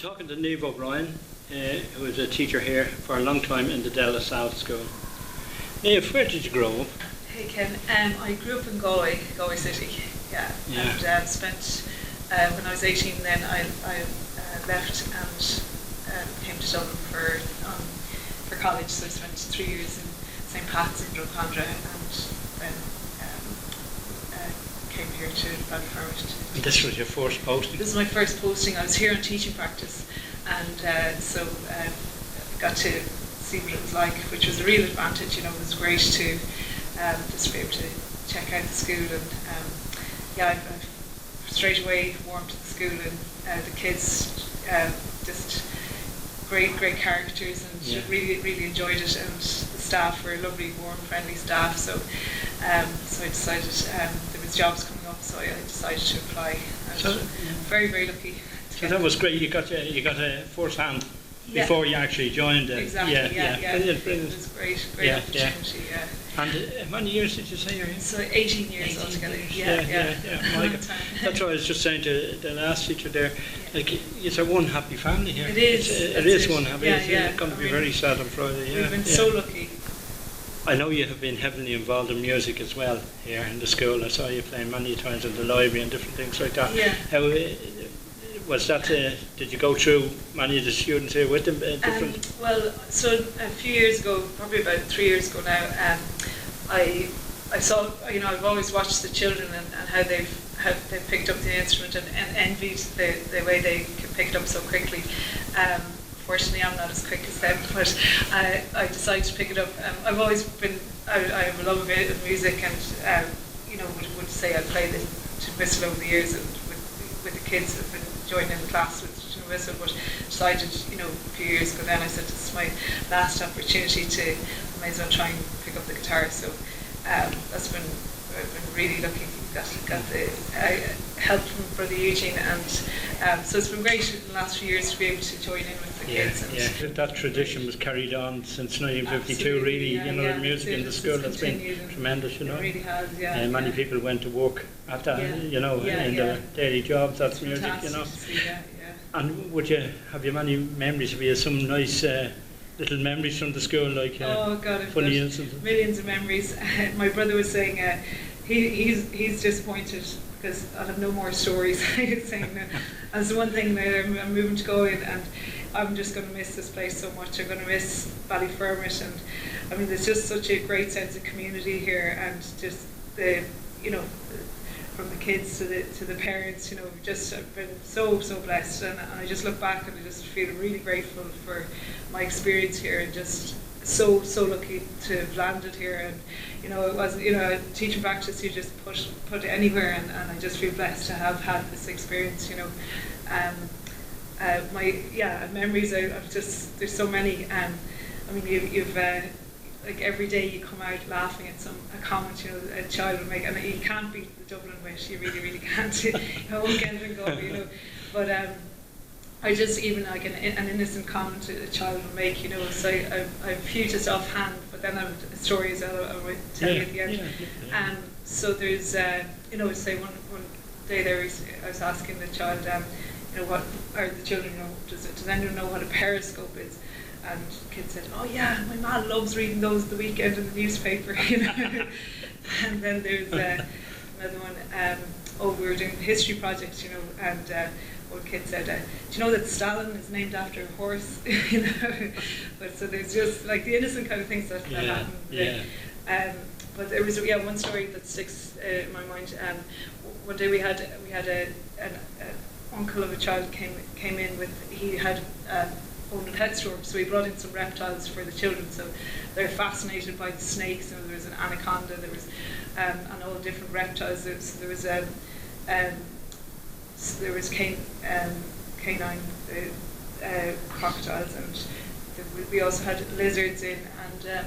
talking to Niamh O'Brien, who was a teacher here for a long time in the Della South School. Niamh, where did you grow up? Hey Ken, I grew up in Galway City, yeah. And spent, when I was 18 then I left and came to Dublin for college, so I spent 3 years in St. Pat's in Drumcondra and then came here to Ballyfermot. And this was your first posting? This is my first posting. I was here on teaching practice and so got to see what it was like, which was a real advantage. You know, it was great to just be able to check out the school and I've straight away warmed to the school and the kids just great characters and really enjoyed it, and the staff were lovely, warm, friendly staff. So so I decided there was jobs coming up, so I decided to apply. And very lucky. So that was great. You got a first hand before you actually joined. Exactly. Yeah. Brilliant. It was great opportunity. Yeah. And how many years did you say you're here? So 18 years altogether. Yeah. My God. That's what I was just saying to the last teacher there. Like, it's a one happy family here. It is. It is one happy. It's going to be very sad on Friday. We've been so lucky. I know you have been heavily involved in music as well here in the school. I saw you playing many times in the library and different things like that. Yeah. How was that? Did you go through many of the students here with them? Different. Well, so a few years ago, probably about 3 years ago now, I saw, you know, I've always watched the children and how they've picked up the instrument and envied the way they can pick it up so quickly. Fortunately, I'm not as quick as them, but I decided to pick it up. I've always been, I have a love of music, and you know, would say I played the whistle over the years with the kids who've been joining in the class with the whistle, but decided, you know, a few years ago then I said this is my last opportunity to, I might as well try and pick up the guitar. So that's been, I've been really lucky. Got the help from Brother Eugene, and so it's been great in the last few years to be able to join in with the kids. And that tradition was carried on since 1952. Really, you know, the music in the school has been tremendous. You know, it really has. Many people went to work at that. You know, in their daily jobs. That's music. You know. And have you many memories? Have you some nice little memories from the school, like oh God, funny incidents? Millions of memories. My brother was saying. He's disappointed because I'll have no more stories. He's saying that. And it's one thing that I'm moving to Galway and I'm just going to miss this place so much. I'm going to miss Ballyfermot, and I mean there's just such a great sense of community here, and just the, you know, from the kids to the parents, you know, just I've been so blessed, and I just look back and I just feel really grateful for my experience here, and just so lucky to have landed here. And you know, it wasn't, you know, teaching practice you just put anywhere, and I just feel blessed to have had this experience, you know. Memories I've just, there's so many. I mean you've like every day you come out laughing at a comment, you know, a child will make, and you can't beat the Dublin wit, you really can't. I won't get it and go, you know, but I just, even like an innocent comment a child will make, you know, so I have a few just offhand, but then I have stories I'll tell you at the end. So there's, you know, say one day there I was asking the child, you know, what are the children, you know, does anyone know what a periscope is? And the kid said, oh yeah, my man loves reading those the weekend in the newspaper, you know. And then there's another one, we were doing a history project, you know, and one kid said, do you know that Stalin is named after a horse? You know, but so there's just like the innocent kind of things that happen. But there was one story that sticks in my mind. One day we had an uncle of a child came in with, he had owned a pet store, so he brought in some reptiles for the children. So they're fascinated by the snakes. You know, there was an anaconda, there was and all different reptiles. There was canine crocodiles, and we also had lizards in, and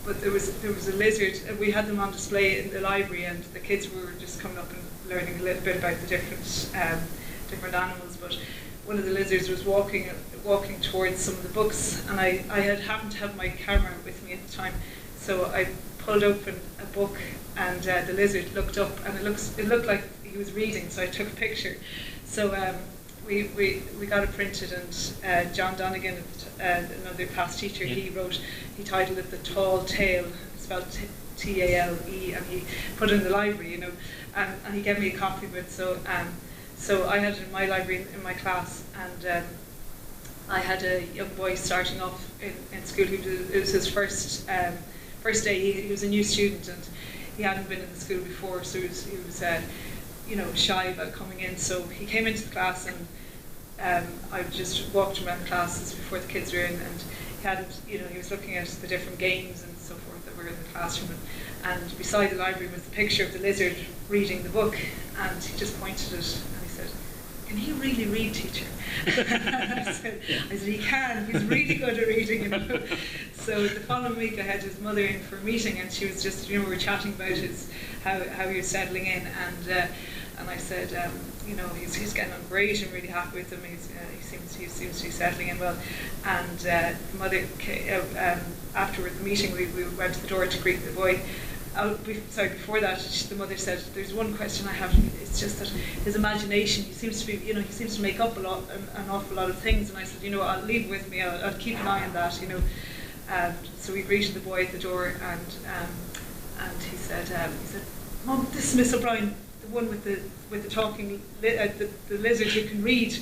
but there was a lizard. We had them on display in the library, and the kids were just coming up and learning a little bit about the different animals. But one of the lizards was walking towards some of the books, and I had happened to have my camera with me at the time, so I pulled open a book, and the lizard looked up, and it looked like he was reading, so I took a picture. So we got it printed, and John Donegan, another past teacher, he titled it "The Tall Tale," spelled T-A-L-E, and he put it in the library, you know, and he gave me a copy of it. So I had it in my library in my class, and I had a young boy starting off in school. It was his first day. He was a new student, and he hadn't been in the school before, so he was you know, shy about coming in. So he came into the class, and I just walked around the classes before the kids were in, and he hadn't, you know, he was looking at the different games and so forth that were in the classroom, and beside the library was the picture of the lizard reading the book, and he just pointed it, and he said, "Can he really read, teacher?" I said, he can. He's really good at reading, you know. So the following week I had his mother in for a meeting, and she was just, you know, we were chatting about how he was settling in, and I said, you know, he's getting on great. I'm really happy with him. He seems to be settling in well. And the mother, after the meeting, we went to the door to greet the boy. Before that, the mother said, "There's one question I have. It's just that his imagination. He seems to make up an awful lot of things." And I said, "You know, I'll leave it with me. I'll keep an eye on that. You know." So we greeted the boy at the door, and he said, "Mum, this is Miss O'Brien, the one with the talking the lizard who can read."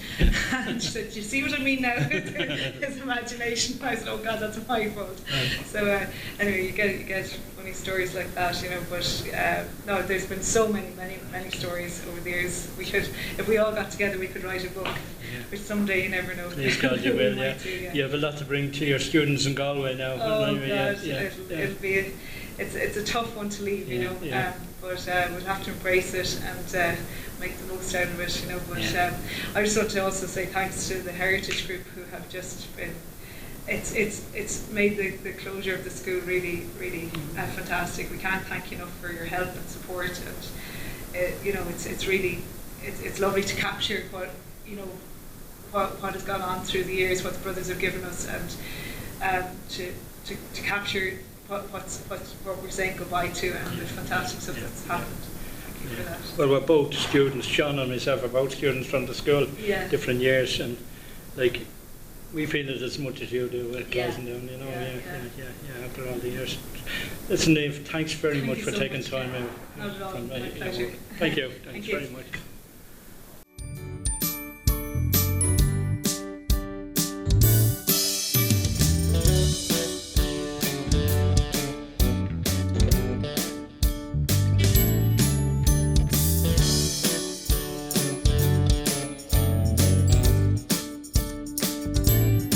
And she said, "Do you see what I mean now? His imagination." I said, "Oh God, that's my fault." So anyway, you get funny stories like that, you know. But no, there's been so many stories over the years. We could, if we all got together, we could write a book. Which someday, you never know. Please God, you will. Yeah. You have a lot to bring to your students in Galway now. Oh God, it'll be. It's a tough one to leave, you know. But we'll have to embrace it and make the most out of it, you know. But I just want to also say thanks to the Heritage Group, who have just been. It's made the closure of the school really fantastic. We can't thank you enough for your help and support, and you know, it's lovely to capture what, you know, what has gone on through the years, what the brothers have given us, and to capture what we're saying goodbye to, and the fantastic stuff that's happened. Thank you for that. Well, we're both students. Sean and myself are both students from the school, different years, and like we feel it as much as you do with closing down, you know. After all the years. Listen, Niamh, thanks very much for taking time out. Not at all. My pleasure. Thank you. Thanks very much.